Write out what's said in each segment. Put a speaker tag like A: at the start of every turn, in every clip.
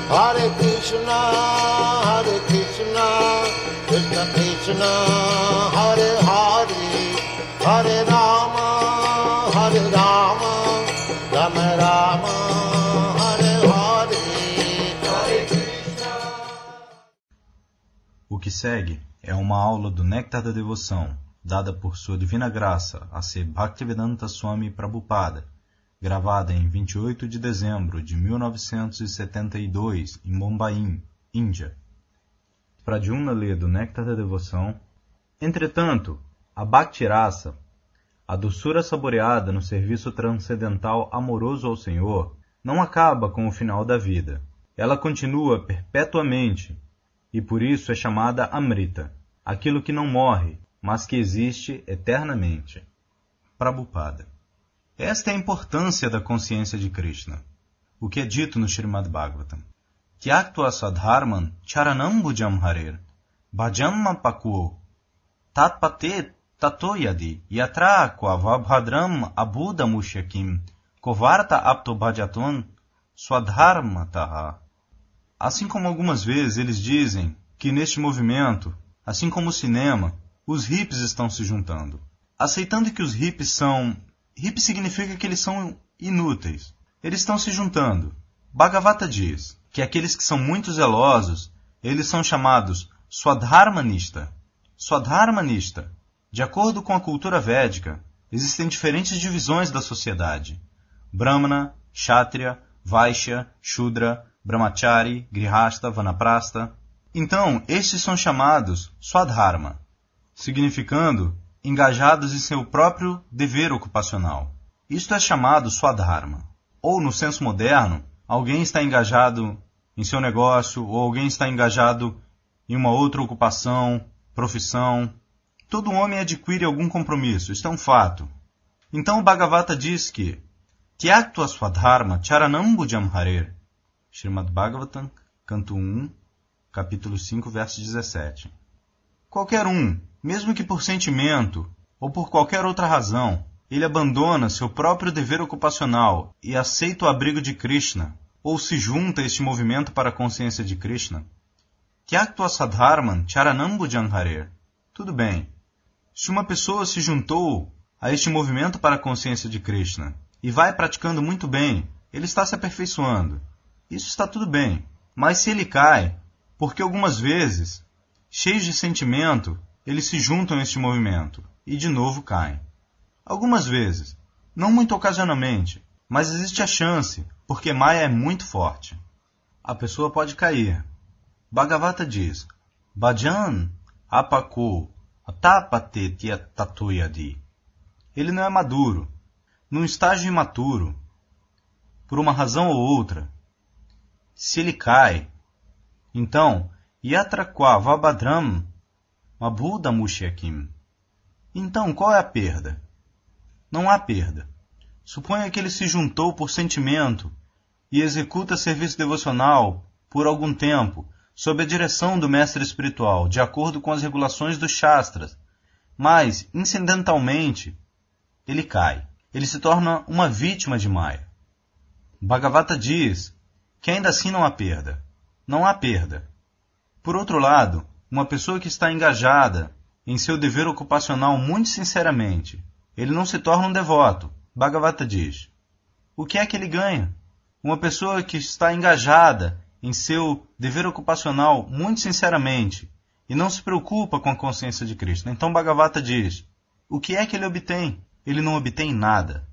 A: Hare Krishna, Krishna Krishna, Hare Hare, Hare Rama, Rama Rama, Hare Hare, Hare Krishna.
B: O que segue é uma aula do Néctar da Devoção, dada por Sua Divina Graça a ser Bhaktivedanta Swami Prabhupada, gravada em 28 de dezembro de 1972 em Mumbai, Índia. Pradyumna lê do Néctar da Devoção. Entretanto, a Bhakti Rasa, a doçura saboreada no serviço transcendental amoroso ao Senhor, não acaba com o final da vida. Ela continua perpetuamente e por isso é chamada Amrita, aquilo que não morre, mas que existe eternamente. Prabhupada. Esta é a importância da consciência de Krishna. O que é dito no Srimad Bhagavatam. Tyaktva sadharman charanam bhujam harer bhajamma pakuo tatpate tatoyadi yatra kvavabhadram abudamushyakim kovarta apto bhajaton swadharmataha. Assim como algumas vezes eles dizem que neste movimento, assim como o cinema, os hippies estão se juntando. Aceitando que os hippies são... Hippies significa que eles são inúteis. Eles estão se juntando. Bhagavata diz que aqueles que são muito zelosos, eles são chamados Swadharmanista. Swadharmanista. De acordo com a cultura védica, existem diferentes divisões da sociedade. Brahmana, Kshatriya, Vaishya, Shudra, Brahmachari, Grihastha, Vanaprastha. Então, estes são chamados Swadharma, significando engajados em seu próprio dever ocupacional. Isto é chamado Swadharma. Ou, no senso moderno, alguém está engajado em seu negócio, ou alguém está engajado em uma outra ocupação, profissão. Todo homem adquire algum compromisso, isto é um fato. Então o Bhagavata diz que Tyaktva Swadharma Charanam Bhujam Harer. Srimad Bhagavatam, canto 1, capítulo 5, verso 17. Qualquer um, mesmo que por sentimento ou por qualquer outra razão, ele abandona seu próprio dever ocupacional e aceita o abrigo de Krishna, ou se junta a este movimento para a consciência de Krishna. Tyaktva sadharman charanam bhujam harer. Tudo bem. Se uma pessoa se juntou a este movimento para a consciência de Krishna e vai praticando muito bem, ele está se aperfeiçoando. Isso está tudo bem. Mas se ele cai, porque algumas vezes, cheios de sentimento, eles se juntam a este movimento e de novo caem. Algumas vezes, não muito ocasionalmente, mas existe a chance, porque Maya é muito forte. A pessoa pode cair. Bhagavata diz, Bhajan apako atapate tatuyadi. Ele não é maduro, num estágio imaturo, por uma razão ou outra. Se ele cai, então, yatra kvavabhadram abudamushyakim. Então, qual é a perda? Não há perda. Suponha que ele se juntou por sentimento e executa serviço devocional por algum tempo, sob a direção do mestre espiritual, de acordo com as regulações dos Shastras, mas, incidentalmente, ele cai. Ele se torna uma vítima de Maya. Bhagavata diz que ainda assim não há perda. Não há perda. Por outro lado, uma pessoa que está engajada em seu dever ocupacional muito sinceramente, ele não se torna um devoto. Bhagavata diz. O que é que ele ganha? Uma pessoa que está engajada em seu dever ocupacional muito sinceramente e não se preocupa com a consciência de Krishna. Então Bhagavata diz, o que é que ele obtém? Ele não obtém nada.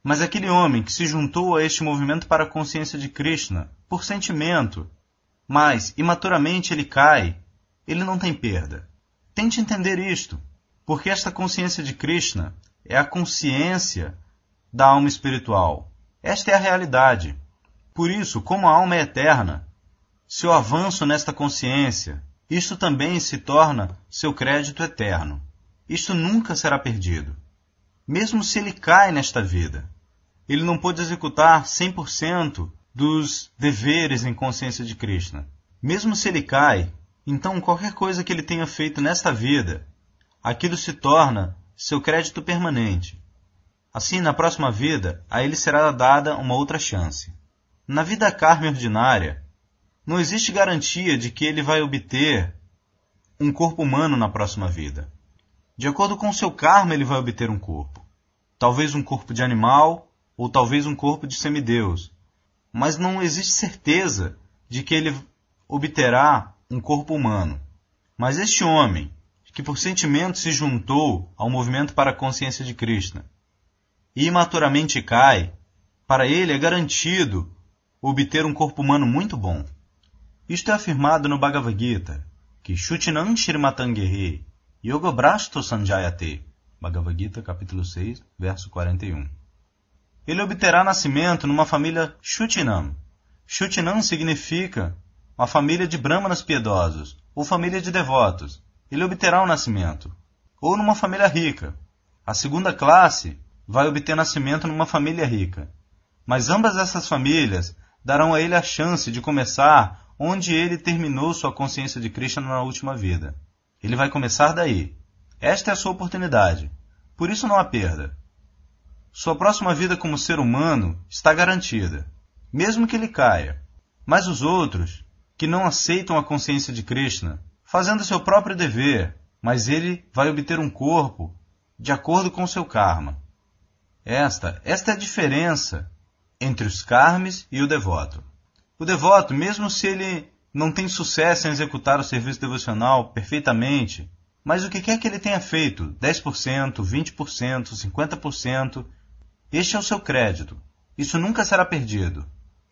B: Mas aquele homem que se juntou a este movimento para a consciência de Krishna, por sentimento, mas imaturamente ele cai, ele não tem perda. Tente entender isto, porque esta consciência de Krishna é a consciência da alma espiritual. Esta é a realidade. Por isso, como a alma é eterna, seu avanço nesta consciência, isto também se torna seu crédito eterno. Isto nunca será perdido. Mesmo se ele cai nesta vida, ele não pôde executar 100% dos deveres em consciência de Krishna. Mesmo se ele cai, então qualquer coisa que ele tenha feito nesta vida, aquilo se torna seu crédito permanente. Assim, na próxima vida, a ele será dada uma outra chance. Na vida karma ordinária, não existe garantia de que ele vai obter um corpo humano na próxima vida. De acordo com o seu karma, ele vai obter um corpo. Talvez um corpo de animal, ou talvez um corpo de semideus. Mas não existe certeza de que ele obterá um corpo humano. Mas este homem, que por sentimento se juntou ao movimento para a consciência de Krishna, e imaturamente cai, para ele é garantido obter um corpo humano muito bom. Isto é afirmado no Bhagavad Gita, que Shuchinam Shrimatangehe Yogobrashto Sanjayate, Bhagavad Gita, capítulo 6, verso 41. Ele obterá nascimento numa família Shuchinam. Shuchinam significa uma família de brahmanas piedosos, ou família de devotos. Ele obterá o nascimento. Ou numa família rica. A segunda classe vai obter nascimento numa família rica. Mas ambas essas famílias darão a ele a chance de começar onde ele terminou sua consciência de Krishna na última vida. Ele vai começar daí. Esta é a sua oportunidade. Por isso não há perda. Sua próxima vida como ser humano está garantida, mesmo que ele caia. Mas os outros, que não aceitam a consciência de Krishna, fazendo seu próprio dever, mas ele vai obter um corpo de acordo com seu karma. Esta é a diferença entre os karmis e o devoto. O devoto, mesmo se ele não tem sucesso em executar o serviço devocional perfeitamente, mas o que quer que ele tenha feito, 10%, 20%, 50%, este é o seu crédito. Isso nunca será perdido.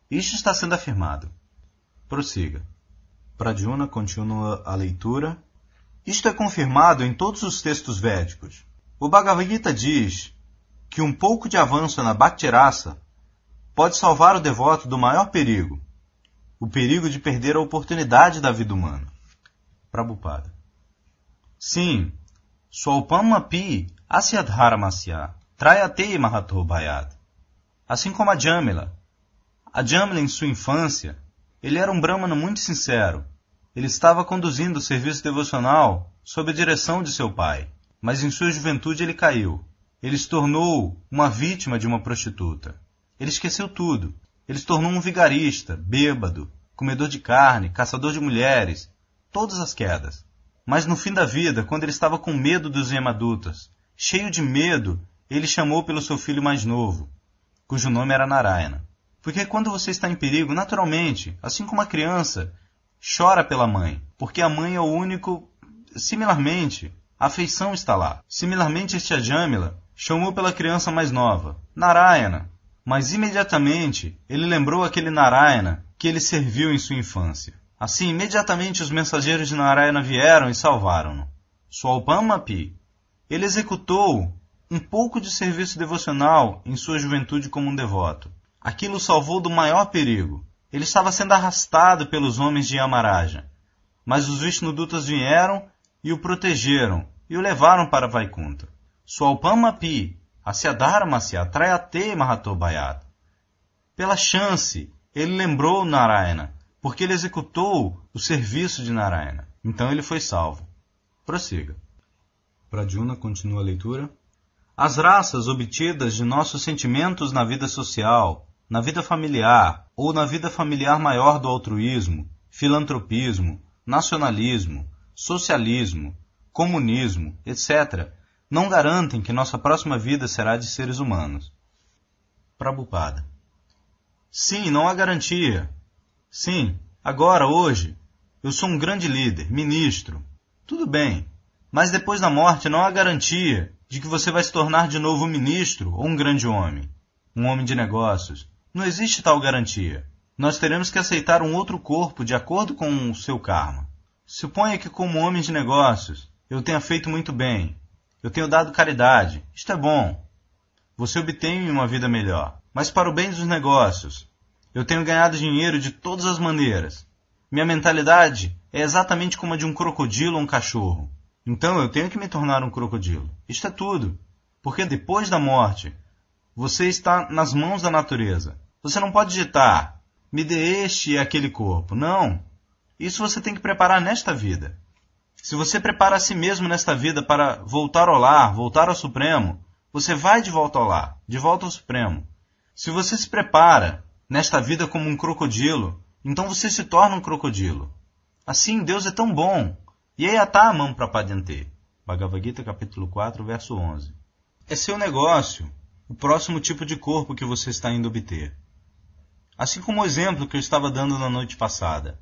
B: Isto está sendo afirmado. Prossiga. Pradyumna continua a leitura. Isto é confirmado em todos os textos védicos. O Bhagavad Gita diz que um pouco de avanço na Bhakti Rasa pode salvar o devoto do maior perigo, o perigo de perder a oportunidade da vida humana. Prabhupada. Sim, Swalpamapi Asyadharamasya Trayate Mahato Bhayat. Assim como a Jamila. A Jamila, em sua infância, ele era um brahmana muito sincero. Ele estava conduzindo o serviço devocional sob a direção de seu pai, mas em sua juventude ele caiu. Ele se tornou uma vítima de uma prostituta. Ele esqueceu tudo. Ele se tornou um vigarista, bêbado, comedor de carne, caçador de mulheres, todas as quedas. Mas no fim da vida, quando ele estava com medo dos Yamadutas, cheio de medo, ele chamou pelo seu filho mais novo, cujo nome era Narayana. Porque quando você está em perigo, naturalmente, assim como a criança, chora pela mãe, porque a mãe é o único... Similarmente, a afeição está lá. Similarmente, este Ajamila chamou pela criança mais nova, Narayana, mas imediatamente ele lembrou aquele Narayana que ele serviu em sua infância. Assim, imediatamente os mensageiros de Narayana vieram e salvaram-no. Swalpamapi, ele executou um pouco de serviço devocional em sua juventude como um devoto. Aquilo o salvou do maior perigo. Ele estava sendo arrastado pelos homens de Yamaraja, mas os Vishnudutas vieram e o protegeram e o levaram para Vaikunta. Swalpamapi Asyadharamasya Trayate Mahato Bhayat. Pela chance, ele lembrou Narayana, porque ele executou o serviço de Narayana. Então ele foi salvo. Prossiga. Pradyumna continua a leitura. As raças obtidas de nossos sentimentos na vida social, na vida familiar ou na vida familiar maior do altruísmo, filantropismo, nacionalismo, socialismo, comunismo, etc., não garantem que nossa próxima vida será de seres humanos. Prabhupada. Sim, não há garantia. Sim, agora, hoje, eu sou um grande líder, ministro. Tudo bem, mas depois da morte não há garantia de que você vai se tornar de novo um ministro ou um grande homem, um homem de negócios. Não existe tal garantia. Nós teremos que aceitar um outro corpo de acordo com o seu karma. Suponha que como homem de negócios, eu tenha feito muito bem. Eu tenho dado caridade. Isto é bom. Você obtém uma vida melhor. Mas para o bem dos negócios, eu tenho ganhado dinheiro de todas as maneiras. Minha mentalidade é exatamente como a de um crocodilo ou um cachorro. Então eu tenho que me tornar um crocodilo. Isto é tudo. Porque depois da morte, você está nas mãos da natureza. Você não pode ditar, me dê este e aquele corpo. Não. Isso você tem que preparar nesta vida. Se você prepara a si mesmo nesta vida para voltar ao lar, voltar ao Supremo, você vai de volta ao lar, de volta ao Supremo. Se você se prepara nesta vida como um crocodilo, então você se torna um crocodilo. Assim, Deus é tão bom. E aí atá a mão para padente. Bhagavad Gita, capítulo 4, verso 11. É seu negócio o próximo tipo de corpo que você está indo obter. Assim como o exemplo que eu estava dando na noite passada,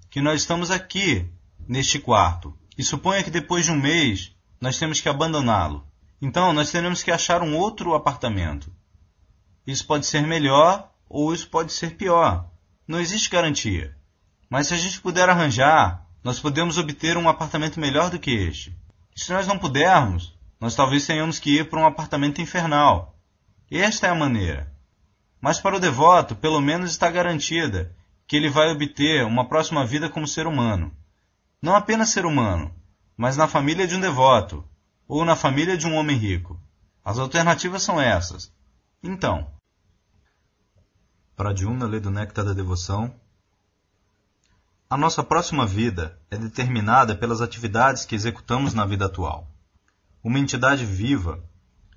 B: que nós estamos aqui, neste quarto, e suponha que depois de um mês nós temos que abandoná-lo. Então, nós teremos que achar um outro apartamento. Isso pode ser melhor ou isso pode ser pior. Não existe garantia. Mas se a gente puder arranjar, nós podemos obter um apartamento melhor do que este. E se nós não pudermos, nós talvez tenhamos que ir para um apartamento infernal. Esta é a maneira. Mas para o devoto, pelo menos está garantida que ele vai obter uma próxima vida como ser humano. Não apenas ser humano, mas na família de um devoto, ou na família de um homem rico. As alternativas são essas. Então, Pradyumna lê do Néctar da Devoção. A nossa próxima vida é determinada pelas atividades que executamos na vida atual. Uma entidade viva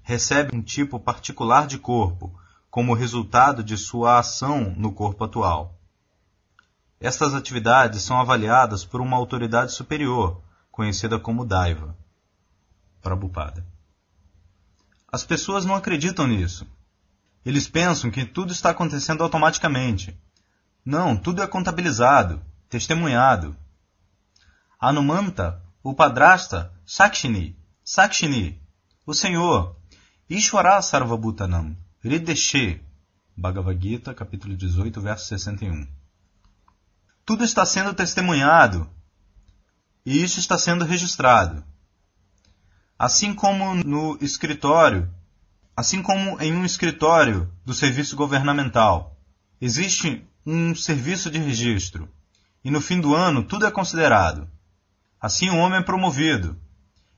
B: recebe um tipo particular de corpo como resultado de sua ação no corpo atual. Estas atividades são avaliadas por uma autoridade superior, conhecida como Daiva. Prabhupada. As pessoas não acreditam nisso. Eles pensam que tudo está acontecendo automaticamente. Não, tudo é contabilizado, testemunhado. Hanumanta, o padrasta, Sakshini, o Senhor, Ishvara Sarvabhutanam, Hrideshe, Bhagavad Gita, capítulo 18, verso 61. Tudo está sendo testemunhado e isso está sendo registrado. Assim como em um escritório do serviço governamental, existe um serviço de registro, e no fim do ano tudo é considerado. Assim o homem é promovido,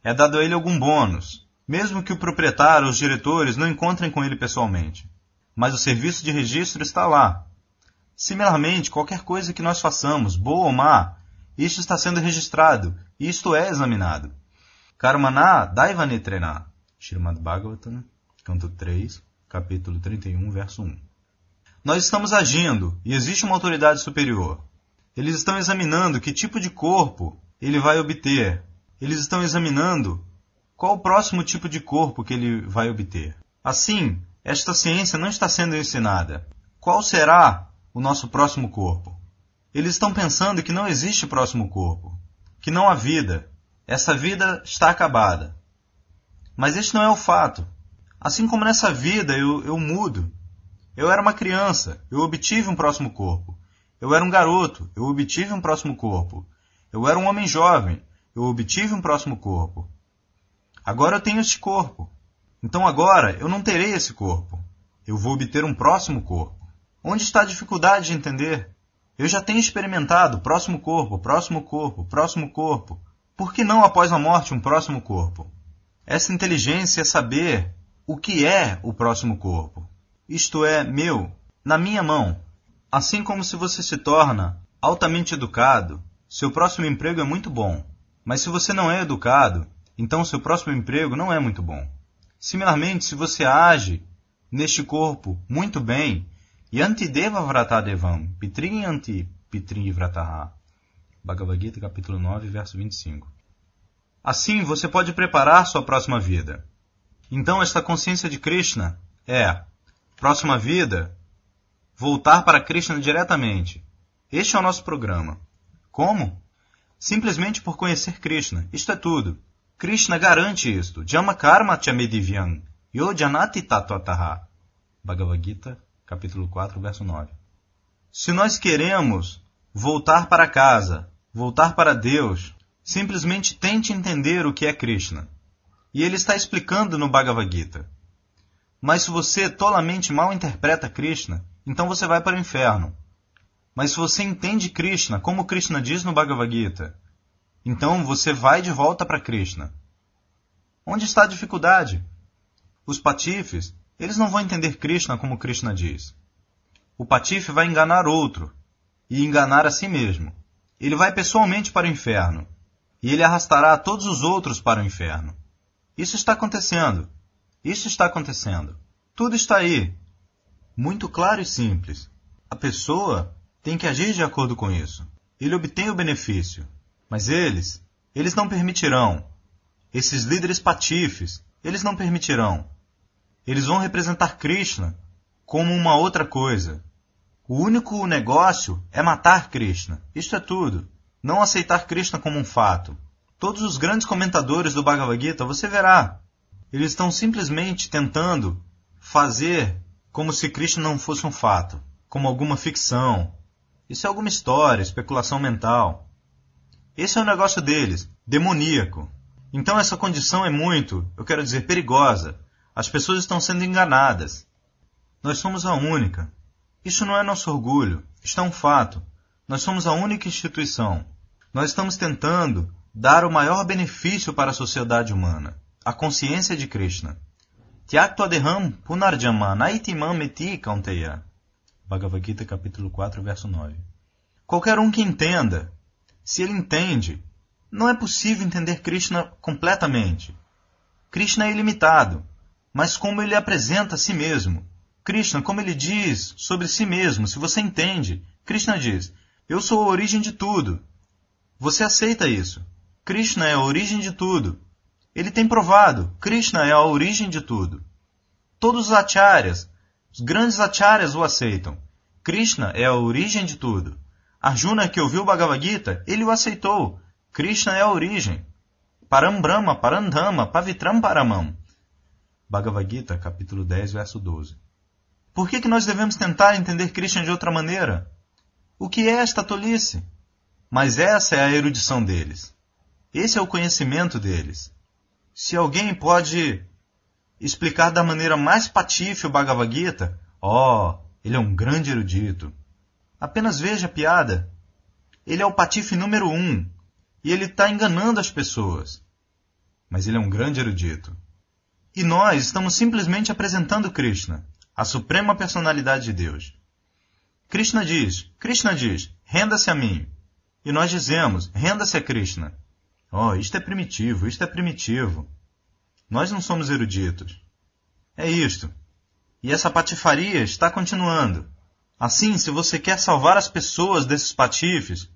B: é dado a ele algum bônus, mesmo que o proprietário ou os diretores não encontrem com ele pessoalmente. Mas o serviço de registro está lá. Similarmente, qualquer coisa que nós façamos, boa ou má, isto está sendo registrado, e isto é examinado. Karmana Daivanetrena, Srimad Bhagavatam, canto 3, capítulo 31, verso 1. Nós estamos agindo, e existe uma autoridade superior. Eles estão examinando que tipo de corpo ele vai obter. Eles estão examinando qual o próximo tipo de corpo que ele vai obter. Assim, esta ciência não está sendo ensinada. Qual será o nosso próximo corpo? Eles estão pensando que não existe próximo corpo, que não há vida. Essa vida está acabada. Mas este não é o fato. Assim como nessa vida eu mudo. Eu era uma criança, eu obtive um próximo corpo. Eu era um garoto, eu obtive um próximo corpo. Eu era um homem jovem, eu obtive um próximo corpo. Agora eu tenho este corpo. Então agora eu não terei esse corpo. Eu vou obter um próximo corpo. Onde está a dificuldade de entender? Eu já tenho experimentado próximo corpo, próximo corpo, próximo corpo. Por que não após a morte um próximo corpo? Essa inteligência é saber o que é o próximo corpo. Isto é, meu, na minha mão. Assim como se você se torna altamente educado, seu próximo emprego é muito bom. Mas se você não é educado, então seu próximo emprego não é muito bom. Similarmente, se você age neste corpo muito bem, Yanti Deva Vratadevam, Pitri Yanti Pitri Vrataha. Bhagavad Gita, capítulo 9, verso 25. Assim, você pode preparar sua próxima vida. Então, esta consciência de Krishna é, próxima vida, voltar para Krishna diretamente. Este é o nosso programa. Como? Simplesmente por conhecer Krishna. Isto é tudo. Krishna garante isto. Jama karma chamedivyam, yo janati tattvataha. Bhagavad Gita, capítulo 4, verso 9. Se nós queremos voltar para casa, voltar para Deus, simplesmente tente entender o que é Krishna. E ele está explicando no Bhagavad Gita. Mas se você tolamente mal interpreta Krishna, então você vai para o inferno. Mas se você entende Krishna, como Krishna diz no Bhagavad Gita, então você vai de volta para Krishna. Onde está a dificuldade? Os patifes, eles não vão entender Krishna como Krishna diz. O patife vai enganar outro, e enganar a si mesmo. Ele vai pessoalmente para o inferno, e ele arrastará todos os outros para o inferno. Isso está acontecendo. Isso está acontecendo. Tudo está aí. Muito claro e simples. A pessoa tem que agir de acordo com isso. Ele obtém o benefício. Mas eles não permitirão. Esses líderes patifes, eles não permitirão. Eles vão representar Krishna como uma outra coisa. O único negócio é matar Krishna. Isto é tudo. Não aceitar Krishna como um fato. Todos os grandes comentadores do Bhagavad Gita, você verá, eles estão simplesmente tentando fazer como se Krishna não fosse um fato, como alguma ficção. Isso é alguma história, especulação mental. Esse é o negócio deles, demoníaco. Então essa condição é muito, eu quero dizer, perigosa. As pessoas estão sendo enganadas. Nós somos a única. Isso não é nosso orgulho, isto é um fato. Nós somos a única instituição. Nós estamos tentando dar o maior benefício para a sociedade humana, a consciência de Krishna. Tyaktva-deham punarjama naitimam eti kaunteya. Bhagavad Gita, capítulo 4, verso 9. Qualquer um que entenda, se ele entende, não é possível entender Krishna completamente. Krishna é ilimitado, mas como ele apresenta a si mesmo. Krishna, como ele diz sobre si mesmo, se você entende, Krishna diz, eu sou a origem de tudo. Você aceita isso. Krishna é a origem de tudo. Ele tem provado, Krishna é a origem de tudo. Todos os acharyas, os grandes acharyas o aceitam. Krishna é a origem de tudo. Arjuna, que ouviu o Bhagavad Gita, ele o aceitou. Krishna é a origem. Param Brahma, Param Dhamma, Pavitram Paramam. Bhagavad Gita, capítulo 10, verso 12. Por que nós devemos tentar entender Krishna de outra maneira? O que é esta tolice? Mas essa é a erudição deles. Esse é o conhecimento deles. Se alguém pode explicar da maneira mais patife o Bhagavad Gita, ele é um grande erudito. Apenas veja a piada. Ele é o patife número 1 e ele está enganando as pessoas. Mas ele é um grande erudito. E nós estamos simplesmente apresentando Krishna, a suprema personalidade de Deus. Krishna diz, renda-se a mim. E nós dizemos, renda-se a Krishna. Isto é primitivo, isto é primitivo. Nós não somos eruditos. É isto. E essa patifaria está continuando. Assim, se você quer salvar as pessoas desses patifes,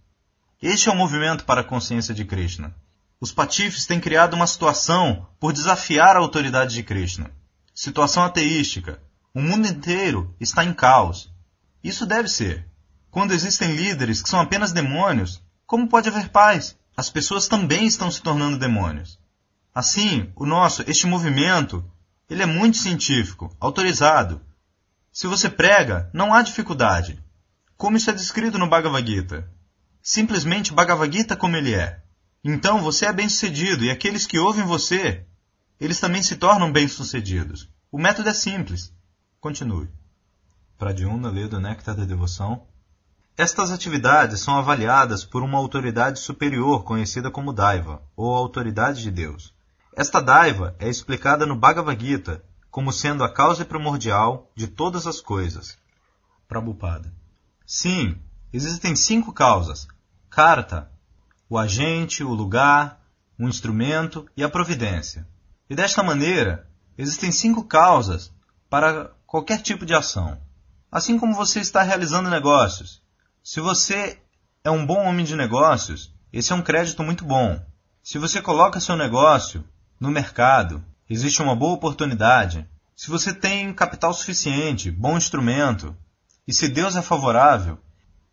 B: este é o movimento para a consciência de Krishna. Os patifes têm criado uma situação por desafiar a autoridade de Krishna. Situação ateística. O mundo inteiro está em caos. Isso deve ser. Quando existem líderes que são apenas demônios, como pode haver paz? As pessoas também estão se tornando demônios. Assim, este movimento, ele é muito científico, autorizado. Se você prega, não há dificuldade. Como isso é descrito no Bhagavad Gita? Simplesmente Bhagavad Gita como ele é. Então você é bem-sucedido e aqueles que ouvem você, eles também se tornam bem-sucedidos. O método é simples. Continue. Pradyumna lê do Néctar da Devoção. Estas atividades são avaliadas por uma autoridade superior conhecida como Daiva, ou autoridade de Deus. Esta Daiva é explicada no Bhagavad Gita como sendo a causa primordial de todas as coisas. Prabhupada. Sim, existem 5 causas. Karta, o agente, o lugar, o instrumento e a providência. E desta maneira, existem 5 causas para qualquer tipo de ação. Assim como você está realizando negócios. Se você é um bom homem de negócios, esse é um crédito muito bom. Se você coloca seu negócio no mercado, existe uma boa oportunidade. Se você tem capital suficiente, bom instrumento, e se Deus é favorável,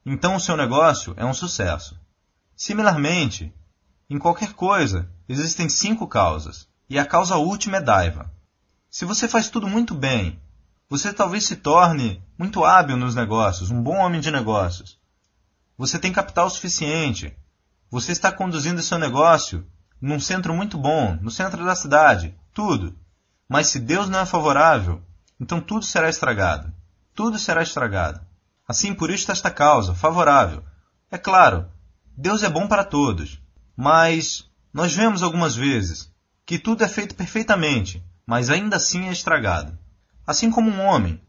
B: então o seu negócio é um sucesso. Similarmente, em qualquer coisa, existem 5 causas, e a causa última é Daiva. Se você faz tudo muito bem, você talvez se torne muito hábil nos negócios, um bom homem de negócios. Você tem capital suficiente. Você está conduzindo seu negócio num centro muito bom, no centro da cidade, tudo. Mas se Deus não é favorável, então tudo será estragado. Tudo será estragado. Assim, por isso esta causa, favorável. É claro, Deus é bom para todos, mas nós vemos algumas vezes que tudo é feito perfeitamente, mas ainda assim é estragado. Assim como um homem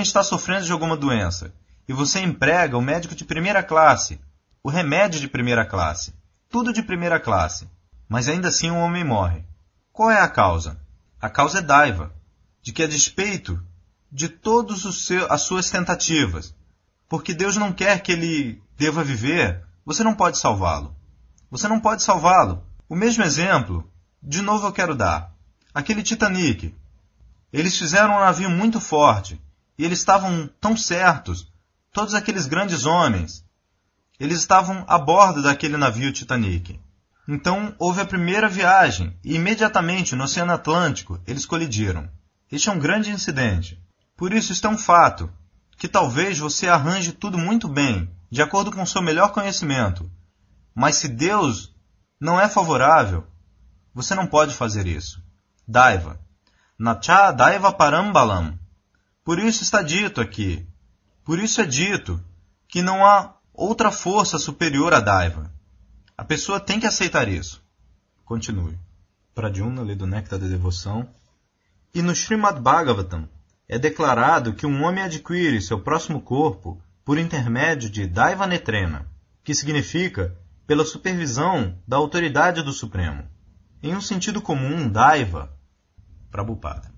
B: está sofrendo de alguma doença, e você emprega o médico de primeira classe, o remédio de primeira classe, tudo de primeira classe, mas ainda assim o homem morre. Qual é a causa? A causa é Daiva, de que a despeito de todas as suas tentativas, porque Deus não quer que ele deva viver, você não pode salvá-lo. Você não pode salvá-lo. O mesmo exemplo, de novo eu quero dar. Aquele Titanic. Eles fizeram um navio muito forte, e eles estavam tão certos, todos aqueles grandes homens, eles estavam a bordo daquele navio Titanic. Então houve a primeira viagem, e imediatamente no Oceano Atlântico eles colidiram. Este é um grande incidente. Por isso, isto é um fato, que talvez você arranje tudo muito bem, de acordo com o seu melhor conhecimento. Mas se Deus não é favorável, você não pode fazer isso. Daiva. Nacha Daiva Parambalam. Por isso está dito aqui. Por isso é dito que não há outra força superior a Daiva. A pessoa tem que aceitar isso. Continue. Pradyumna lê do Néctar da Devoção. E no Srimad Bhagavatam é declarado que um homem adquire seu próximo corpo por intermédio de Daiva Netrena, que significa pela supervisão da autoridade do Supremo. Em um sentido comum, Daiva, Prabhupada.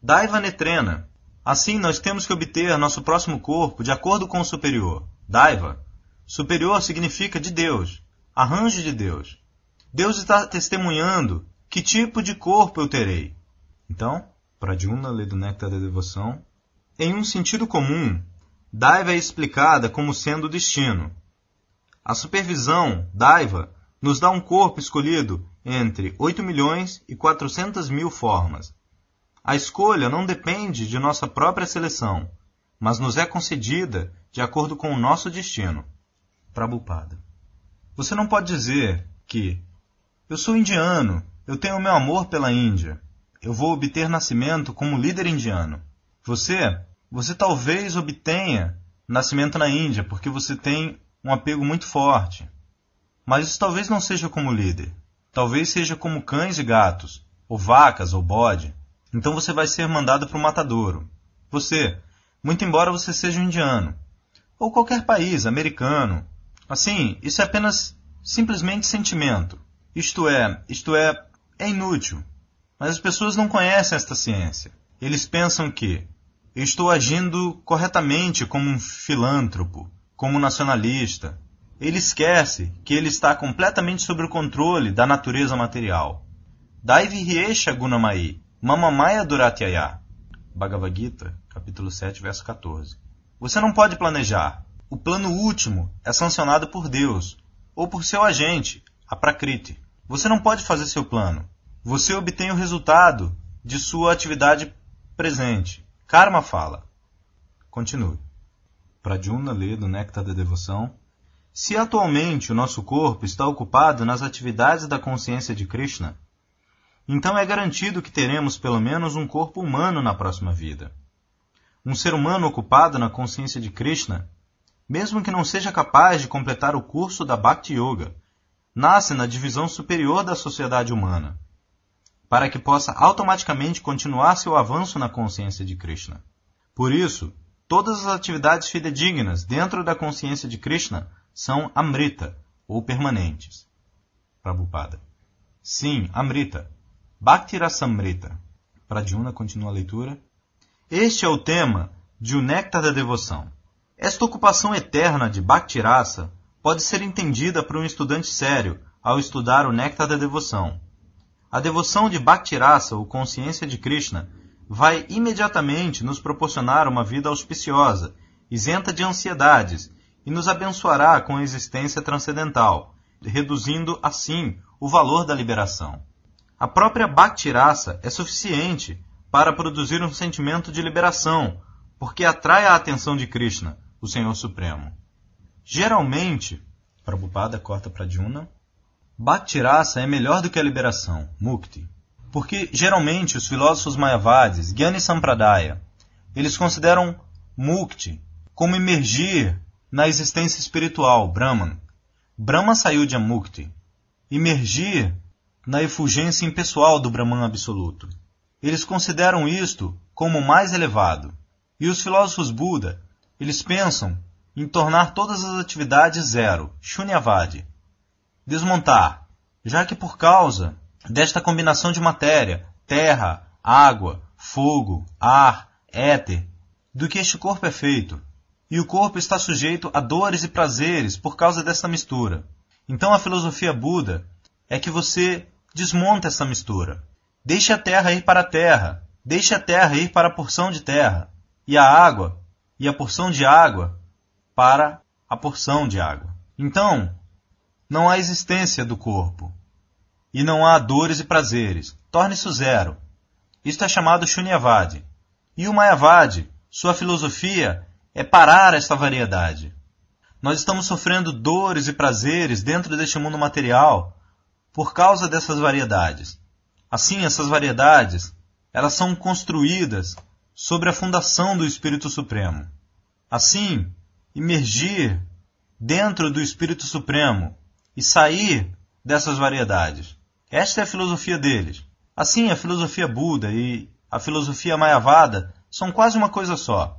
B: Daiva Netrena. Assim, nós temos que obter nosso próximo corpo de acordo com o superior. Daiva. Superior significa de Deus, arranjo de Deus. Deus está testemunhando que tipo de corpo eu terei. Então, Pradyumna lê do Néctar da Devoção. Em um sentido comum, Daiva é explicada como sendo o destino. A supervisão, Daiva, nos dá um corpo escolhido entre 8.400.000 formas. A escolha não depende de nossa própria seleção, mas nos é concedida de acordo com o nosso destino. Prabhupada. Você não pode dizer que eu sou indiano, eu tenho meu amor pela Índia, eu vou obter nascimento como líder indiano. Você talvez obtenha nascimento na Índia porque você tem um apego muito forte. Mas isso talvez não seja como líder. Talvez seja como cães e gatos, ou vacas ou bode. Então você vai ser mandado para o matadouro. Você, muito embora você seja um indiano, ou qualquer país, americano. Assim, isso é apenas simplesmente sentimento. Isto é inútil. Mas as pessoas não conhecem esta ciência. Eles pensam que eu estou agindo corretamente como um filântropo, como um nacionalista. Ele esquece que ele está completamente sob o controle da natureza material. Daivi Hiesha Gunamai, Mamamaya Duratyaya. Bhagavad Gita, capítulo 7, verso 14. Você não pode planejar. O plano último é sancionado por Deus, ou por seu agente, a Prakriti. Você não pode fazer seu plano. Você obtém o resultado de sua atividade presente. Karma fala. Continue. Pradyumna lê do Néctar da Devoção. Se atualmente o nosso corpo está ocupado nas atividades da consciência de Krishna, então é garantido que teremos pelo menos um corpo humano na próxima vida. Um ser humano ocupado na consciência de Krishna, mesmo que não seja capaz de completar o curso da Bhakti Yoga, nasce na divisão superior da sociedade humana, para que possa automaticamente continuar seu avanço na consciência de Krishna. Por isso, todas as atividades fidedignas dentro da consciência de Krishna são Amrita, ou permanentes. Prabhupada. Sim, Amrita. Bhakti Rasamrita. Pradyumna continua a leitura. Este é o tema de O Néctar da Devoção. Esta ocupação eterna de Bhakti Rasa pode ser entendida por um estudante sério ao estudar o Néctar da Devoção. A devoção de Bhakti Rasa, ou consciência de Krishna, vai imediatamente nos proporcionar uma vida auspiciosa, isenta de ansiedades, e nos abençoará com a existência transcendental, reduzindo, assim, o valor da liberação. A própria Bhakti Rasa é suficiente para produzir um sentimento de liberação, porque atrai a atenção de Krishna, o Senhor Supremo. Geralmente, Prabhupada corta Pradyumna, Bhakti Rasa é melhor do que a liberação, Mukti, porque geralmente os filósofos Mayavadis, Gyani Sampradaya, eles consideram Mukti como emergir na existência espiritual, Brahman. Brahma saiu de Mukti. Emergir na efulgência impessoal do Brahman absoluto. Eles consideram isto como o mais elevado. E os filósofos Buda, eles pensam em tornar todas as atividades zero, Shunyavadi. Desmontar, já que por causa desta combinação de matéria, terra, água, fogo, ar, éter, do que este corpo é feito. e o corpo está sujeito a dores e prazeres por causa desta mistura. Então a filosofia Buda é que você desmonta essa mistura. Deixe a terra ir para a terra, deixe a terra ir para a porção de terra, e a água e a porção de água para a porção de água. Então, não há existência do corpo, e não há dores e prazeres. Torne isso zero. Isto é chamado Shunyavadi. E o Mayavadi, sua filosofia, é parar esta variedade. Nós estamos sofrendo dores e prazeres dentro deste mundo material por causa dessas variedades. Assim, essas variedades, elas são construídas sobre a fundação do Espírito Supremo. Assim, imergir dentro do Espírito Supremo e sair dessas variedades. Esta é a filosofia deles. Assim, a filosofia Buda e a filosofia Mayavada são quase uma coisa só,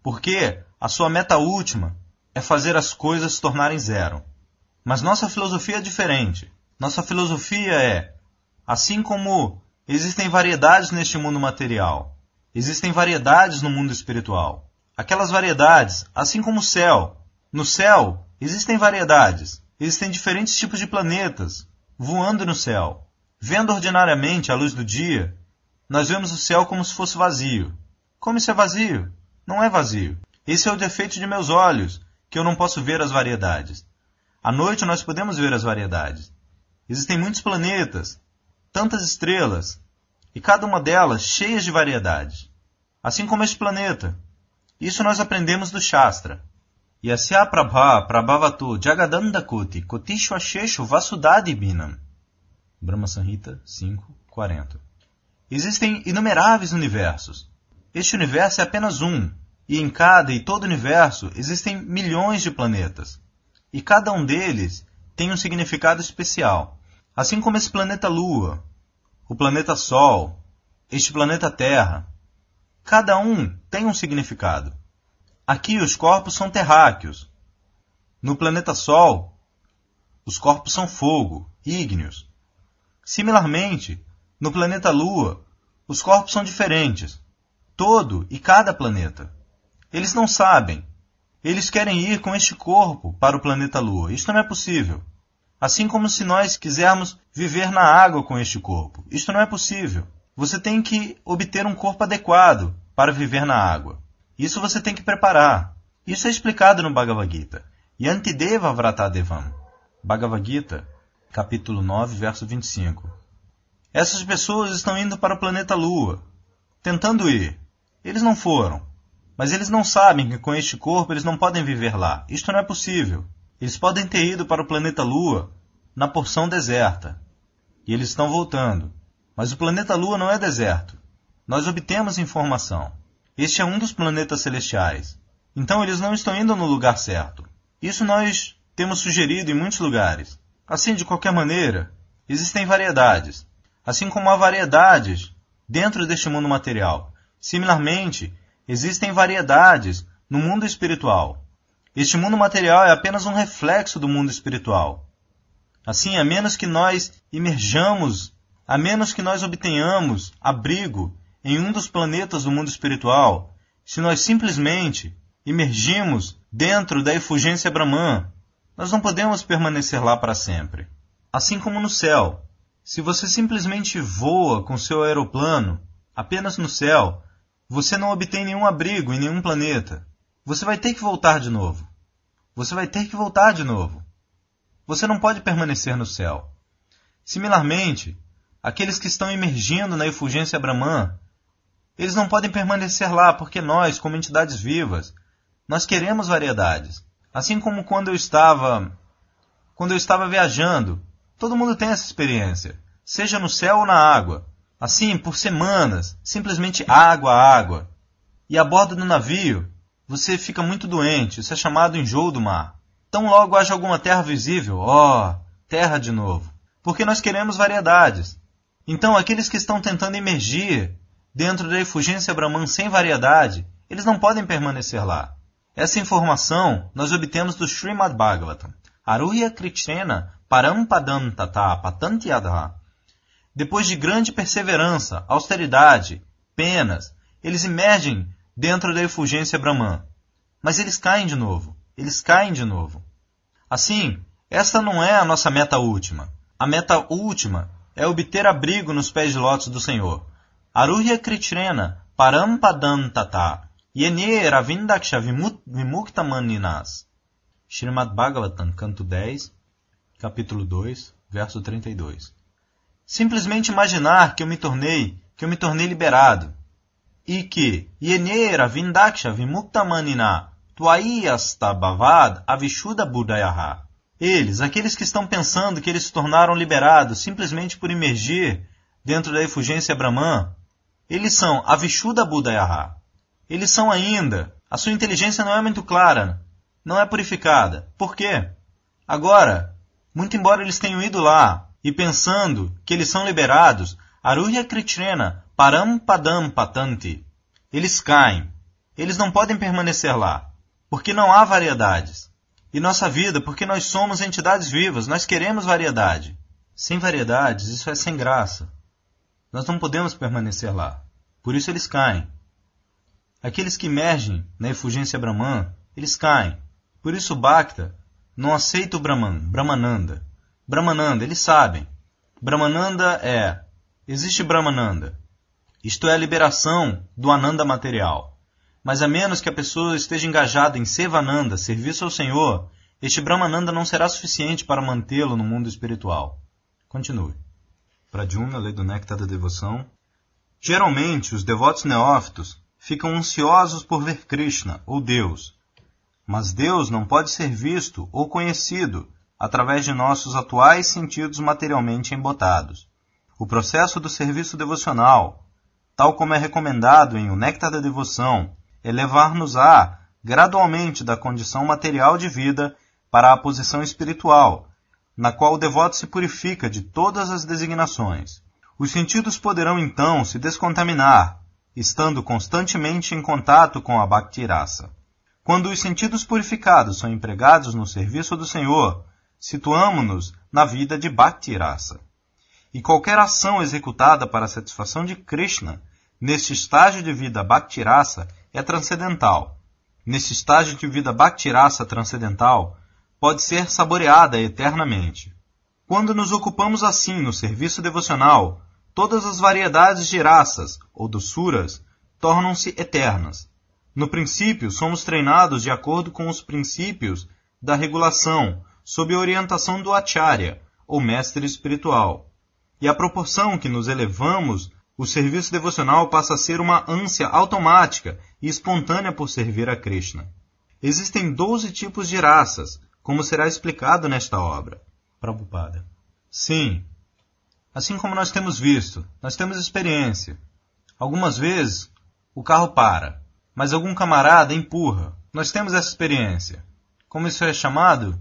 B: porque a sua meta última é fazer as coisas se tornarem zero. Mas nossa filosofia é diferente. Nossa filosofia é, assim como existem variedades neste mundo material, existem variedades no mundo espiritual. Aquelas variedades, assim como o céu. No céu, existem variedades. Existem diferentes tipos de planetas voando no céu. Vendo ordinariamente a luz do dia, nós vemos o céu como se fosse vazio. Como isso é vazio? Não é vazio. Esse é o defeito de meus olhos, que eu não posso ver as variedades. À noite nós podemos ver as variedades. Existem muitos planetas, tantas estrelas, e cada uma delas cheias de variedades. Assim como este planeta. Isso nós aprendemos do Shastra. Yasya Prabha Prabhavatu Jagadandakoti Kotishvasheshu Vasudadi Binam. Brahma Samhita 5:40. Existem inumeráveis universos. Este universo é apenas um, e em cada e todo universo existem milhões de planetas. E cada um deles tem um significado especial. Assim como esse planeta Lua, o planeta Sol, este planeta Terra. Cada um tem um significado. Aqui os corpos são terráqueos. No planeta Sol, os corpos são fogo, ígneos. Similarmente, no planeta Lua, os corpos são diferentes. Todo e cada planeta. Eles não sabem. Eles querem ir com este corpo para o planeta Lua. Isto não é possível. Assim como se nós quisermos viver na água com este corpo. Isto não é possível. Você tem que obter um corpo adequado para viver na água. Isso você tem que preparar. Isso é explicado no Bhagavad Gita. Yantideva Vratadevam. Bhagavad Gita, capítulo 9, verso 25. Essas pessoas estão indo para o planeta Lua, tentando ir. Eles não foram. Mas eles não sabem que com este corpo eles não podem viver lá. Isto não é possível. Eles podem ter ido para o planeta Lua na porção deserta. E eles estão voltando. Mas o planeta Lua não é deserto. Nós obtemos informação. Este é um dos planetas celestiais. Então eles não estão indo no lugar certo. Isso nós temos sugerido em muitos lugares. Assim, de qualquer maneira, existem variedades. Assim como há variedades dentro deste mundo material. Similarmente, existem variedades no mundo espiritual. Este mundo material é apenas um reflexo do mundo espiritual. Assim, a menos que nós imerjamos, a menos que nós obtenhamos abrigo em um dos planetas do mundo espiritual, se nós simplesmente imergimos dentro da efulgência Brahman, nós não podemos permanecer lá para sempre. Assim como no céu. Se você simplesmente voa com seu aeroplano apenas no céu, você não obtém nenhum abrigo em nenhum planeta. Você vai ter que voltar de novo. Você vai ter que voltar de novo. Você não pode permanecer no céu. Similarmente, aqueles que estão emergindo na efulgência Brahman, eles não podem permanecer lá porque nós, como entidades vivas, nós queremos variedades. Assim como quando eu estava viajando, todo mundo tem essa experiência, seja no céu ou na água. Assim, por semanas, simplesmente água, água. E a bordo do navio, você fica muito doente, isso é chamado enjoo do mar. Tão logo haja alguma terra visível, terra de novo. Porque nós queremos variedades. Então, aqueles que estão tentando emergir dentro da efulgência Brahman sem variedade, eles não podem permanecer lá. Essa informação nós obtemos do Srimad Bhagavatam. Aruhya Krishna Parampadam Tata Patanti Adha. Depois de grande perseverança, austeridade, penas, eles emergem dentro da efulgência Brahman. mas eles caem de novo. Eles caem de novo. Assim, esta não é a nossa meta última. A meta última é obter abrigo nos pés de lótus do Senhor. Aruhya kritrena param padam tata yene ravindaksha vimuktamaninas. Srimad Bhagavatam, canto 10, capítulo 2, verso 32. Simplesmente imaginar que eu me tornei liberado e que yene ravindaksha vimuktamanina tuayastabhavad avishuddha buddhayaha. Eles, aqueles que estão pensando que eles se tornaram liberados simplesmente por emergir dentro da efulgência Brahman, eles são avishuddha buddhayaha. Eles são ainda, a sua inteligência não é muito clara, não é purificada. Por quê? Agora, muito embora eles tenham ido lá e pensando que eles são liberados, aruhya kritrena param padam patanti, eles caem. Eles não podem permanecer lá, porque não há variedades. E nossa vida, porque nós somos entidades vivas, nós queremos variedade. Sem variedades, isso é sem graça. Nós não podemos permanecer lá. Por isso eles caem. Aqueles que emergem na efulgência Brahman, eles caem. Por isso o Bhakta não aceita o Brahman, Brahmananda. Brahmananda, eles sabem. Brahmananda existe Brahmananda. Isto é a liberação do Ananda material. Mas a menos que a pessoa esteja engajada em Sevananda, serviço ao Senhor, este Brahmananda não será suficiente para mantê-lo no mundo espiritual. Continue. Pradyumna, lei do néctar da devoção. Geralmente, os devotos neófitos ficam ansiosos por ver Krishna, ou Deus. Mas Deus não pode ser visto ou conhecido através de nossos atuais sentidos materialmente embotados. O processo do serviço devocional, tal como é recomendado em O Néctar da Devoção, é levar-nos-á gradualmente da condição material de vida para a posição espiritual, na qual o devoto se purifica de todas as designações. Os sentidos poderão então se descontaminar, estando constantemente em contato com a Bhakti Rasa. Quando os sentidos purificados são empregados no serviço do Senhor, situamo-nos na vida de Bhakti Rasa. E qualquer ação executada para a satisfação de Krishna, neste estágio de vida Bhakti Rasa, é transcendental. Nesse estágio de vida Bhakti Rasa transcendental, pode ser saboreada eternamente. Quando nos ocupamos assim no serviço devocional, todas as variedades de raças, ou doçuras, tornam-se eternas. No princípio, somos treinados de acordo com os princípios da regulação, sob a orientação do Acharya, ou mestre espiritual. E à proporção que nos elevamos, o serviço devocional passa a ser uma ânsia automática e espontânea por servir a Krishna. Existem 12 tipos de raças, como será explicado nesta obra. Prabhupada. Sim, assim como nós temos visto, nós temos experiência. Algumas vezes, o carro para, mas algum camarada empurra. Nós temos essa experiência. Como isso é chamado?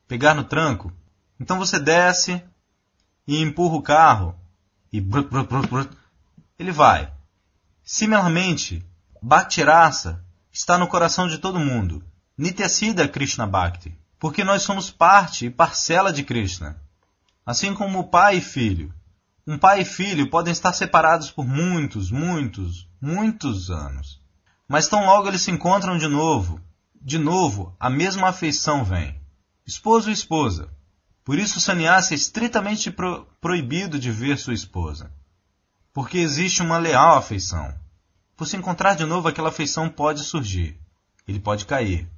B: Pegar no tranco. Então você desce e empurra o carro e ele vai. Similarmente, Bhakti Rasa está no coração de todo mundo. Nityasiddha Krishna Bhakti, porque nós somos parte e parcela de Krishna. Assim como o pai e filho. Um pai e filho podem estar separados por muitos anos. Mas tão logo eles se encontram de novo a mesma afeição vem. Esposo e esposa. Por isso o sannyasi é estritamente proibido de ver sua esposa. Porque existe uma leal afeição. Por se encontrar de novo, aquela afeição pode surgir. Ele pode cair.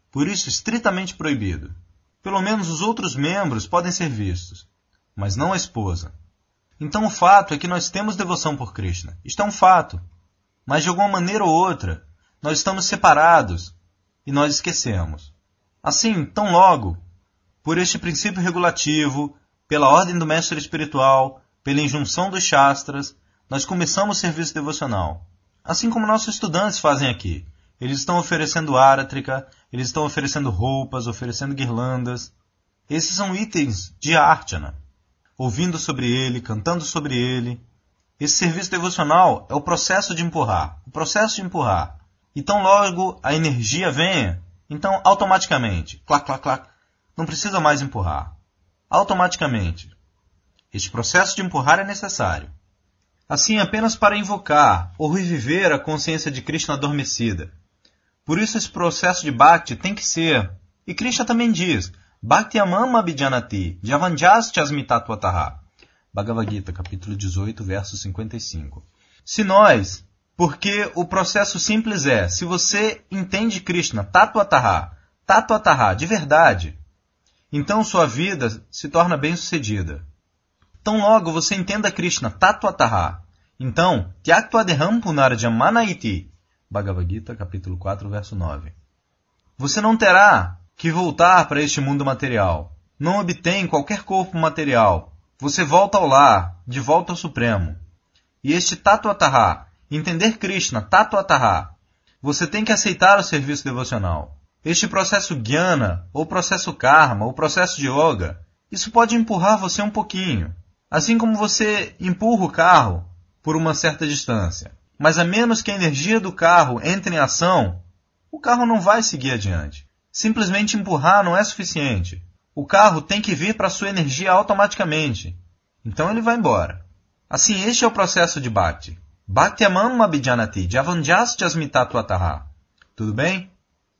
B: Por isso, estritamente proibido. Pelo menos os outros membros podem ser vistos, mas não a esposa. Então o fato é que nós temos devoção por Krishna. Isto é um fato. Mas de alguma maneira ou outra, nós estamos separados e nós esquecemos. Assim, tão logo, por este princípio regulativo, pela ordem do mestre espiritual, pela injunção dos Shastras, nós começamos o serviço devocional. Assim como nossos estudantes fazem aqui. Eles estão oferecendo áratrika, eles estão oferecendo roupas, oferecendo guirlandas. Esses são itens de archana. Ouvindo sobre ele, cantando sobre ele. Esse serviço devocional é o processo de empurrar. O processo de empurrar. E tão logo a energia venha, então automaticamente, clac, clac, clac, não precisa mais empurrar. Automaticamente. Este processo de empurrar é necessário. Assim, apenas para invocar ou reviver a consciência de Krishna adormecida. Por isso esse processo de Bhakti tem que ser, e Krishna também diz, Bhakti amam abhijanati, javanjas chasmitatvataha. Bhagavad Gita, capítulo 18, verso 55. Se nós, porque o processo simples é, se você entende Krishna, tatvataha, de verdade, então sua vida se torna bem-sucedida. Tão logo você entenda Krishna, tatvataha, então, tyaktvadeham punarjamana iti, Bhagavad Gita, capítulo 4, verso 9. Você não terá que voltar para este mundo material. Não obtém qualquer corpo material. Você volta ao lar, de volta ao Supremo. E este tatvataha, entender Krishna, tatvataha, você tem que aceitar o serviço devocional. Este processo jnana, ou processo karma, ou processo de yoga, isso pode empurrar você um pouquinho. Assim como você empurra o carro por uma certa distância. Mas a menos que a energia do carro entre em ação, o carro não vai seguir adiante. Simplesmente empurrar não é suficiente. O carro tem que vir para a sua energia automaticamente. Então ele vai embora. Assim, este é o processo de Bhakti. Bhakti amam abhijanati, javanjas chasmitatvataha. Tudo bem?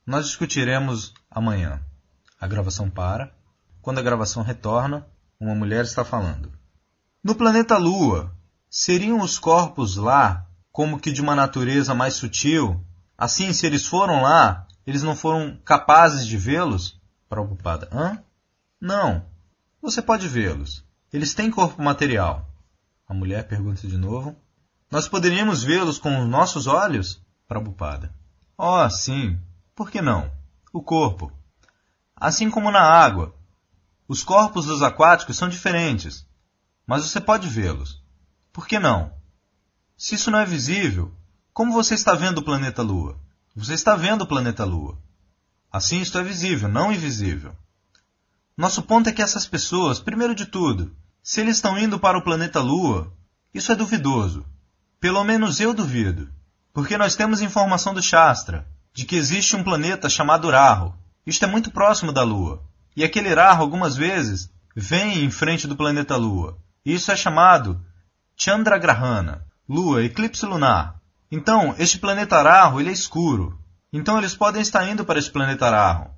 B: Nós discutiremos amanhã. A gravação para. Quando a gravação retorna, uma mulher está falando. No planeta Lua, seriam os corpos lá como que de uma natureza mais sutil? Assim, se eles foram lá, eles não foram capazes de vê-los? Prabhupada, Não. Você pode vê-los. Eles têm corpo material. A mulher pergunta de novo. Nós poderíamos vê-los com os nossos olhos? Prabhupada. Oh, sim. Por que não? O corpo. Assim como na água. Os corpos dos aquáticos são diferentes. Mas você pode vê-los. Por que não? Se isso não é visível, como você está vendo o planeta Lua? Você está vendo o planeta Lua. Assim isto é visível, não invisível. Nosso ponto é que essas pessoas, primeiro de tudo, se eles estão indo para o planeta Lua, isso é duvidoso. Pelo menos eu duvido. Porque nós temos informação do Shastra, de que existe um planeta chamado Rahu. Isto é muito próximo da Lua. E aquele Rahu, algumas vezes, vem em frente do planeta Lua. Isso é chamado Chandragrahana, Lua, eclipse lunar. Então, este planeta Rahu, ele é escuro. Então, eles podem estar indo para este planeta Rahu,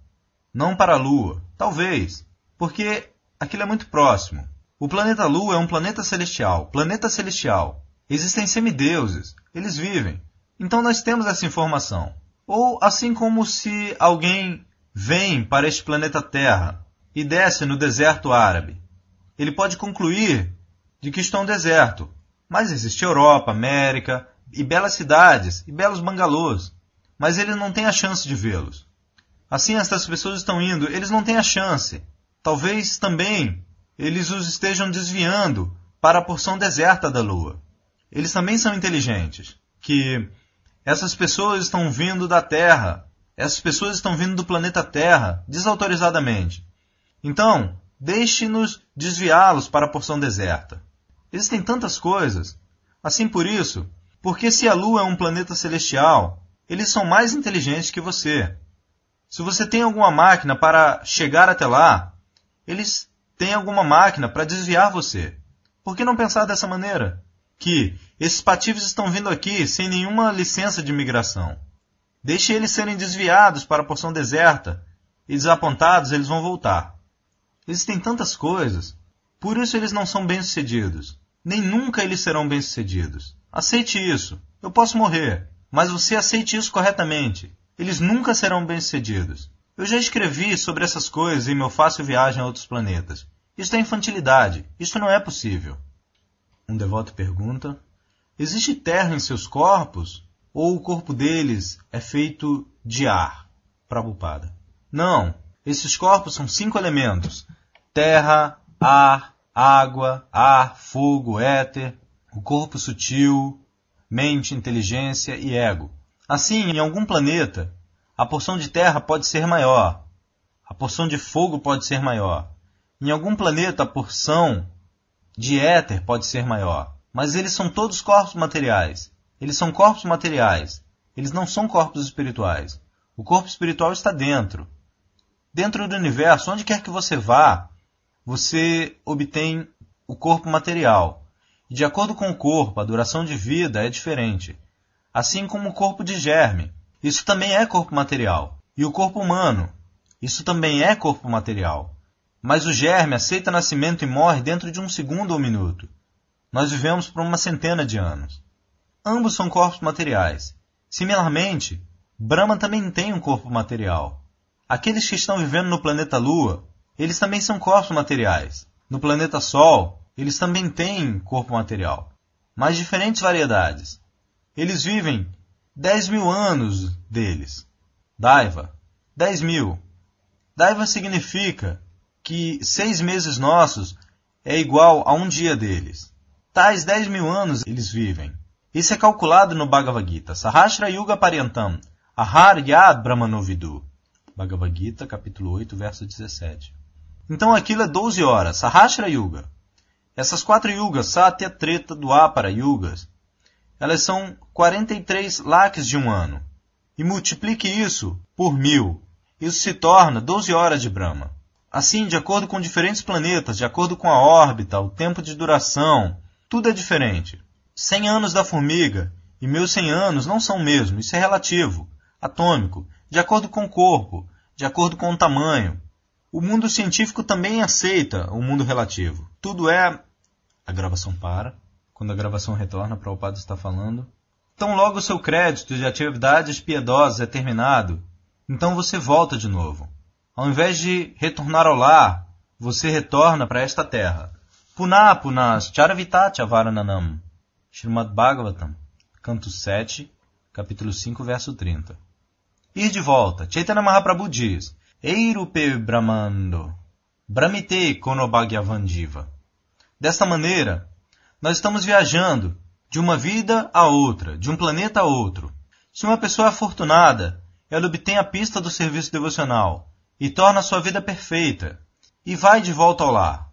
B: não para a Lua. Talvez, porque aquilo é muito próximo. O planeta Lua é um planeta celestial. Planeta celestial. Existem semideuses. Eles vivem. Então, nós temos essa informação. Ou assim como se alguém vem para este planeta Terra e desce no deserto árabe. Ele pode concluir de que isto é um deserto. Mas existe Europa, América, e belas cidades, e belos bangalôs. Mas ele não tem a chance de vê-los. Assim, essas pessoas estão indo, eles não têm a chance. Talvez também eles os estejam desviando para a porção deserta da Lua. Eles também são inteligentes. Que essas pessoas estão vindo da Terra, essas pessoas estão vindo do planeta Terra, desautorizadamente. Então, deixe-nos desviá-los para a porção deserta. Existem tantas coisas. Assim por isso, porque se a Lua é um planeta celestial, eles são mais inteligentes que você. Se você tem alguma máquina para chegar até lá, eles têm alguma máquina para desviar você. Por que não pensar dessa maneira? Que esses patifes estão vindo aqui sem nenhuma licença de imigração. Deixe eles serem desviados para a porção deserta e desapontados eles vão voltar. Existem tantas coisas, por isso eles não são bem-sucedidos. Nem nunca eles serão bem-sucedidos. Aceite isso. Eu posso morrer, mas você aceite isso corretamente. Eles nunca serão bem-sucedidos. Eu já escrevi sobre essas coisas em meu Fácil Viagem a Outros Planetas. Isto é infantilidade. Isto não é possível. Um devoto pergunta, existe terra em seus corpos? Ou o corpo deles é feito de ar? Prabhupada. Não. Esses corpos são 5 elementos. Terra, ar, água, ar, fogo, éter, o corpo sutil, mente, inteligência e ego. Assim, em algum planeta, a porção de terra pode ser maior, a porção de fogo pode ser maior. Em algum planeta, a porção de éter pode ser maior. Mas eles são todos corpos materiais. Eles são corpos materiais. Eles não são corpos espirituais. O corpo espiritual está dentro. Dentro do universo, onde quer que você vá, você obtém o corpo material. E de acordo com o corpo, a duração de vida é diferente. Assim como o corpo de germe. Isso também é corpo material. E o corpo humano, isso também é corpo material. Mas o germe aceita nascimento e morre dentro de 1 segundo ou minuto. Nós vivemos por uma centena de anos. Ambos são corpos materiais. Similarmente, Brahma também tem um corpo material. Aqueles que estão vivendo no planeta Lua, eles também são corpos materiais. No planeta Sol, eles também têm corpo material, mas diferentes variedades. Eles vivem 10.000 anos deles. Daiva, 10.000. Daiva significa que 6 meses nossos é igual a um dia deles. Tais 10.000 anos eles vivem. Isso é calculado no Bhagavad Gita. Sahasra Yuga Paryantam, Ahar Yad Brahmanovidu. Bhagavad Gita, capítulo 8, verso 17. Então aquilo é 12 horas, Sahasra Yuga. Essas 4 yugas, Satya, Treta, Dwapara, yugas, elas são 43 lakhs de um ano. E multiplique isso por 1000. Isso se torna 12 horas de Brahma. Assim, de acordo com diferentes planetas, de acordo com a órbita, o tempo de duração, tudo é diferente. 100 anos da formiga e meus 100 anos não são o mesmo. Isso é relativo, atômico, de acordo com o corpo, de acordo com o tamanho. O mundo científico também aceita o mundo relativo. Tudo é... A gravação para. Quando a gravação retorna, Prabhupada está falando. Então logo o seu crédito de atividades piedosas é terminado, então você volta de novo. Ao invés de retornar ao lar, você retorna para esta terra. Punah punas charavitacha varananam. Srimad Bhagavatam, canto 7, capítulo 5, verso 30. Ir de volta. Chaitanya Mahaprabhu diz: Eirupe Brahmando, Brahmite Konobhagyavandiva. Desta maneira, nós estamos viajando de uma vida a outra, de um planeta a outro. Se uma pessoa é afortunada, ela obtém a pista do serviço devocional e torna a sua vida perfeita, e vai de volta ao lar.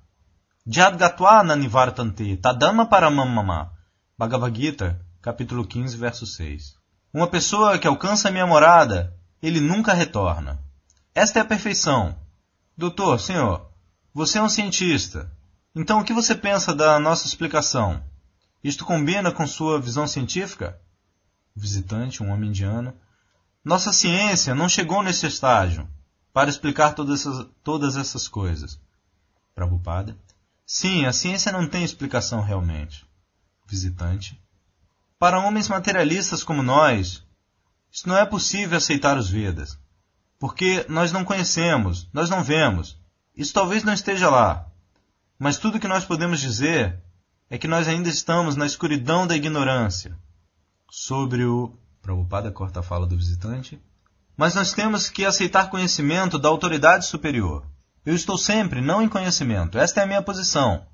B: Jadgatva nanivartante tadama paramamama. Bhagavad Gita, capítulo 15, verso 6. Uma pessoa que alcança a minha morada, ele nunca retorna. Esta é a perfeição. Doutor, senhor, você é um cientista. Então o que você pensa da nossa explicação? Isto combina com sua visão científica? O visitante, um homem indiano. Nossa ciência não chegou nesse estágio para explicar todas essas coisas. Prabhupada. Sim, a ciência não tem explicação realmente. Visitante. Para homens materialistas como nós, isso não é possível aceitar os Vedas. Porque nós não conhecemos, nós não vemos. Isso talvez não esteja lá. Mas tudo que nós podemos dizer é que nós ainda estamos na escuridão da ignorância. Sobre o... Prabhupada corta a fala do visitante. Mas nós temos que aceitar conhecimento da autoridade superior. Eu estou sempre não em conhecimento. Esta é a minha posição.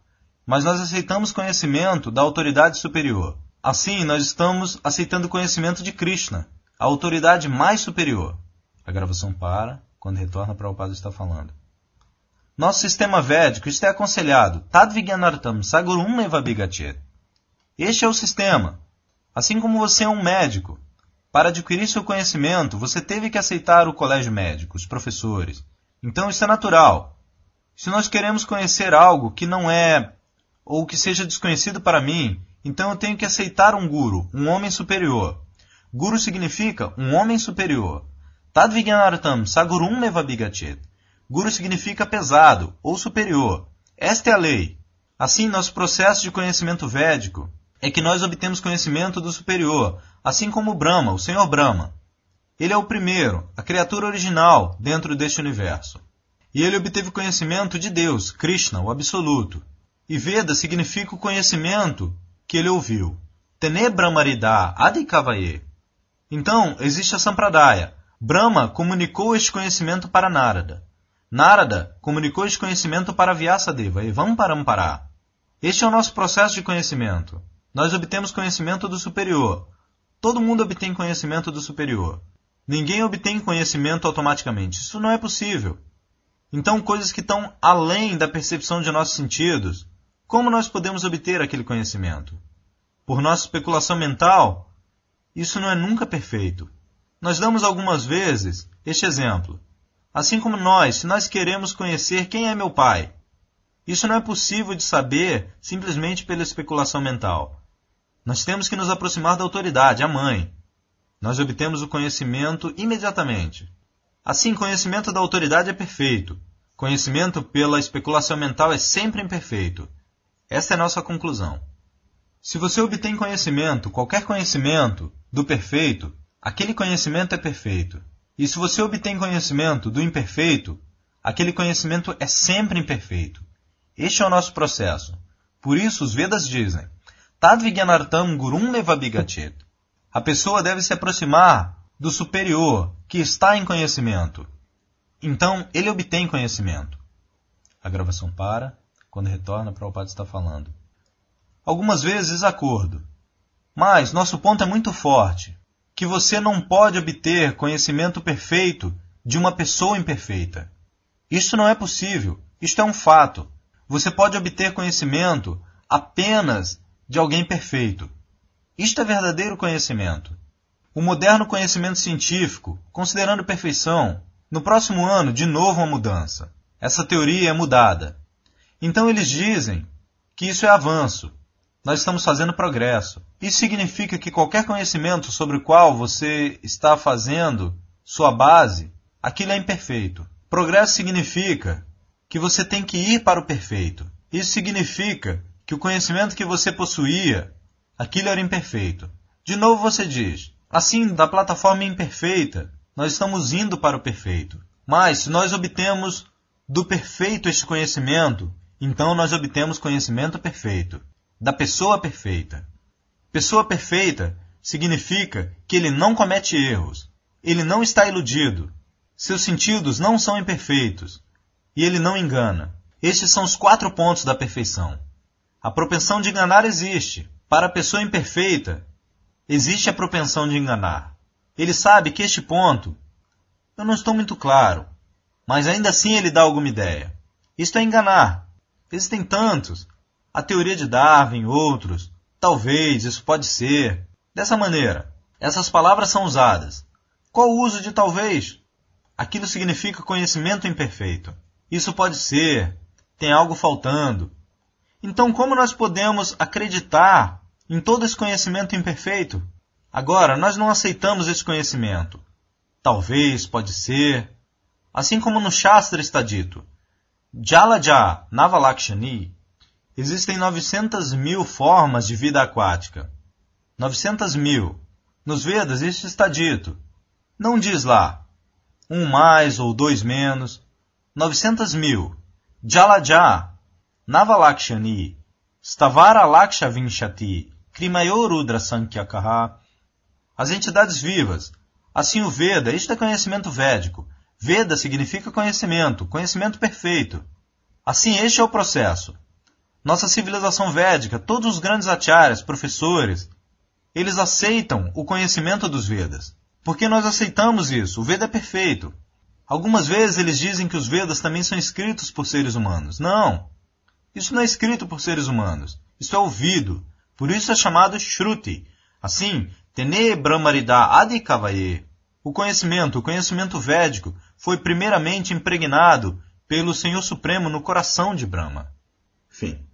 B: Mas nós aceitamos conhecimento da autoridade superior. Assim, nós estamos aceitando conhecimento de Krishna, a autoridade mais superior. A gravação para. Quando retorna, Prabhupada está falando. Nosso sistema védico, isto é aconselhado. Tadvigyanartam sagurum eva bigachet. Este é o sistema. Assim como você é um médico. Para adquirir seu conhecimento, você teve que aceitar o colégio médico, os professores. Então isso é natural. Se nós queremos conhecer algo que não é, ou que seja desconhecido para mim, então eu tenho que aceitar um guru, um homem superior. Guru significa um homem superior. Tadvigyanartam sagurum eva bigachet. Guru significa pesado ou superior. Esta é a lei. Assim, nosso processo de conhecimento védico é que nós obtemos conhecimento do superior, assim como o Brahma, o Senhor Brahma. Ele é o primeiro, a criatura original dentro deste universo. E ele obteve conhecimento de Deus, Krishna, o Absoluto. E Veda significa o conhecimento que ele ouviu. Tene Brahmarida Adikavaye. Então, existe a Sampradaya. Brahma comunicou este conhecimento para Narada. Narada comunicou este conhecimento para Vyasadeva e Vamparampara. Este é o nosso processo de conhecimento. Nós obtemos conhecimento do superior. Todo mundo obtém conhecimento do superior. Ninguém obtém conhecimento automaticamente. Isso não é possível. Então, coisas que estão além da percepção de nossos sentidos, como nós podemos obter aquele conhecimento? Por nossa especulação mental? Isso não é nunca perfeito. Nós damos algumas vezes este exemplo. Assim como nós, se nós queremos conhecer quem é meu pai, isso não é possível de saber simplesmente pela especulação mental. Nós temos que nos aproximar da autoridade, a mãe. Nós obtemos o conhecimento imediatamente. Assim, conhecimento da autoridade é perfeito. Conhecimento pela especulação mental é sempre imperfeito. Esta é a nossa conclusão. Se você obtém conhecimento, qualquer conhecimento, do perfeito, aquele conhecimento é perfeito. E se você obtém conhecimento do imperfeito, aquele conhecimento é sempre imperfeito. Este é o nosso processo. Por isso, os Vedas dizem, Tadvigyanartam gurum evabhigachet. A pessoa deve se aproximar do superior, que está em conhecimento. Então, ele obtém conhecimento. A gravação para. Quando retorna, Prabhupada está falando. Algumas vezes desacordo. Mas nosso ponto é muito forte, que você não pode obter conhecimento perfeito de uma pessoa imperfeita. Isto não é possível. Isto é um fato. Você pode obter conhecimento apenas de alguém perfeito. Isto é verdadeiro conhecimento. O moderno conhecimento científico, considerando perfeição, no próximo ano, de novo uma mudança. Essa teoria é mudada. Então eles dizem que isso é avanço. Nós estamos fazendo progresso. Isso significa que qualquer conhecimento sobre o qual você está fazendo sua base, aquilo é imperfeito. Progresso significa que você tem que ir para o perfeito. Isso significa que o conhecimento que você possuía, aquilo era imperfeito. De novo você diz, assim, da plataforma imperfeita, nós estamos indo para o perfeito. Mas, se nós obtemos do perfeito este conhecimento, então nós obtemos conhecimento perfeito, da pessoa perfeita. Pessoa perfeita significa que ele não comete erros, ele não está iludido, seus sentidos não são imperfeitos, e ele não engana. Estes são os 4 pontos da perfeição. A propensão de enganar existe. Para a pessoa imperfeita, existe a propensão de enganar. Ele sabe que este ponto, eu não estou muito claro, mas ainda assim ele dá alguma ideia. Isto é enganar. Existem tantos. A teoria de Darwin, outros. Talvez, isso pode ser. Dessa maneira, essas palavras são usadas. Qual o uso de talvez? Aquilo significa conhecimento imperfeito. Isso pode ser. Tem algo faltando. Então, como nós podemos acreditar em todo esse conhecimento imperfeito? Agora, nós não aceitamos esse conhecimento. Talvez, pode ser. Assim como no Shastra está dito, Jalaja Navalakshani, existem 900.000 formas de vida aquática. 900.000. Nos Vedas isso está dito. Não diz lá, 1 mais ou 2 menos. 900.000. Jalaja Navalakshani, Stavara Laksha Vinshati, Krimayorudra Sankhya. As entidades vivas. Assim o Veda, isto é conhecimento védico. Veda significa conhecimento, conhecimento perfeito. Assim este é o processo. Nossa civilização védica, todos os grandes acharyas, professores, eles aceitam o conhecimento dos Vedas. Porque nós aceitamos isso, o Veda é perfeito. Algumas vezes eles dizem que os Vedas também são escritos por seres humanos. Não, isso não é escrito por seres humanos. Isso é ouvido. Por isso é chamado Shruti. Assim, Tene Brahmarida Adikavaye. O conhecimento védico foi primeiramente impregnado pelo Senhor Supremo no coração de Brahma. Fim.